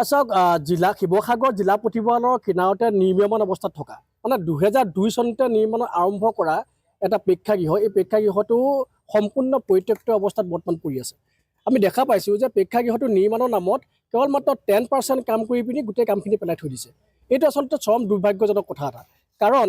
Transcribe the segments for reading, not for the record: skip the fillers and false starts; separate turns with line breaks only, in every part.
চাওক শিৱসাগৰ জিলা পুথিভঁৰালৰ কিনাৰতে নিৰ্মীয়মান অৱস্থাত থকা মানে 2002 চনতে নিৰ্মাণ আৰম্ভ কৰা এটা প্ৰেক্ষাগৃহ। এই প্ৰেক্ষাগৃহটো সম্পূৰ্ণ পৰিত্যক্ত অৱস্থাত বৰ্তমান পৰি আছে। আমি দেখা পাইছোঁ যে প্ৰেক্ষাগৃহটো নিৰ্মাণৰ নামত কেৱল মাত্ৰ 10% কাম কৰি পিনি গোটেই কামখিনি পেলাই থৈ দিছে। এইটো আচলতে চৰম দুৰ্ভাগ্যজনক কথা এটা, কাৰণ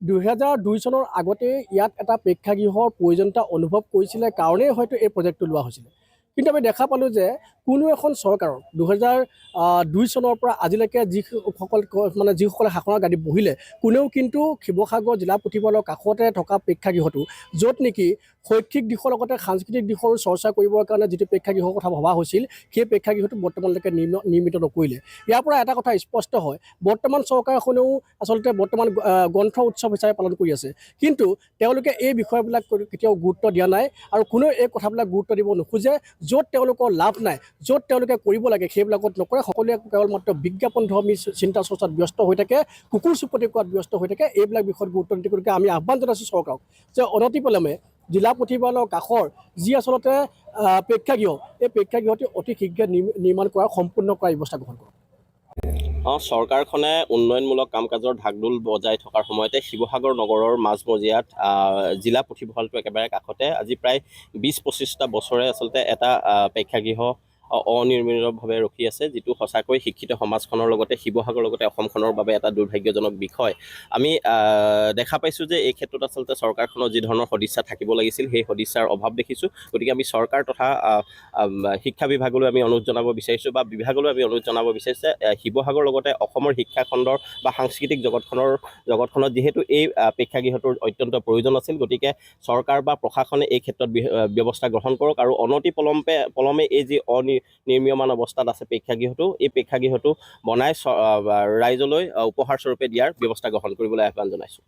2002 চনৰ আগতে ইয়াত এটা প্ৰেক্ষাগৃহৰ প্ৰয়োজনীয়তা অনুভৱ কৰিছিলে কাৰণেই হয়তো এই প্ৰজেক্টটো লোৱা হৈছিলে। কিন্তু আমি দেখা পালোঁ যে কোনো এখন চৰকাৰৰ 2002 চনৰ পৰা আজিলৈকে যিসকলে শাসনৰ গাদীত বহিলে কোনেও কিন্তু শিৱসাগৰ জিলা পুথিভঁৰালৰ কাষতে থকা প্ৰেক্ষাগৃহটো, য'ত নেকি শৈক্ষিক দিশৰ লগতে সাংস্কৃতিক দিশৰো চৰ্চা কৰিবৰ কাৰণে যিটো প্ৰেক্ষাগৃহৰ কথা ভবা হৈছিল, সেই প্ৰেক্ষাগৃহটো বৰ্তমানলৈকে নিৰ্মিত নকৰিলে। ইয়াৰ পৰা এটা কথা স্পষ্ট হয়, বৰ্তমান চৰকাৰখনেও আচলতে বৰ্তমান গ্ৰন্থ উৎসৱ হিচাপে পালন কৰি আছে, কিন্তু তেওঁলোকে এই বিষয়বিলাক কেতিয়াও গুৰুত্ব দিয়া নাই আৰু কোনেও এই কথাবিলাক গুৰুত্ব দিব নোখোজে। য'ত তেওঁলোকৰ লাভ নাই, য'ত তেওঁলোকে কৰিব লাগে সেইবিলাকত নকৰে। সকলোৱে কেৱল মাত্ৰ বিজ্ঞাপন ধৰ্মী চিন্তা চৰ্চাত ব্যস্ত হৈ থাকে, কুকুৰ চুপতি কোৱাত ব্যস্ত হৈ থাকে। এইবিলাক বিষয়ত গুৰুত্ব নিদি গতিকে আমি আহ্বান জনাইছোঁ চৰকাৰক যে অনতিপলমে জিলা পুথিভঁৰালৰ কাষৰ যি আচলতে প্ৰেক্ষাগৃহ, এই প্ৰেক্ষাগৃহটি অতি শীঘ্ৰে নিৰ্মাণ কৰাৰ সম্পূৰ্ণ কৰাৰ ব্যৱস্থা গ্ৰহণ কৰক।
চৰকাৰখনে উন্নয়নমূলক কাম কাজৰ ঢাকঢোল বজাই থকাৰ সময়তে শিৱসাগৰ নগৰৰ মাজমজিয়াত জিলা পুথিভঁৰালটো একেবাৰে কাষতে আজি প্ৰায় 20-25টা বছৰে আচলতে এটা প্ৰেক্ষাগৃহ অনিৰ্মিতভাৱে ৰখি আছে, যিটো সঁচাকৈ শিক্ষিত সমাজখনৰ লগতে শিৱসাগৰৰ লগতে অসমখনৰ বাবে এটা দুৰ্ভাগ্যজনক বিষয়। আমি দেখা পাইছোঁ যে এই ক্ষেত্ৰত আচলতে চৰকাৰখনৰ যি ধৰণৰ সদিচ্ছা থাকিব লাগিছিল, সেই সদিচ্ছাৰ অভাৱ দেখিছোঁ। গতিকে আমি চৰকাৰ তথা শিক্ষা বিভাগলৈ আমি অনুৰোধ জনাব বিচাৰিছোঁ বা বিভাগলৈ আমি অনুৰোধ জনাব বিচাৰিছোঁ যে শিৱসাগৰৰ লগতে অসমৰ শিক্ষাখণ্ডৰ বা সাংস্কৃতিক জগতখনত যিহেতু এই প্ৰেক্ষাগৃহটোৰ অত্যন্ত প্ৰয়োজন আছিল, গতিকে চৰকাৰ বা প্ৰশাসনে এই ক্ষেত্ৰত ব্যৱস্থা গ্ৰহণ কৰক আৰু পলমে এই যি অনিৰ্মীয়মান অৱস্থাত আছে প্ৰেক্ষাগৃহটো, এই প্ৰেক্ষাগৃহটো বনাই ৰাইজলৈ উপহাৰ স্বৰূপে দিয়াৰ ব্যৱস্থা গ্ৰহণ কৰিবলৈ আহ্বান জনাইছোঁ।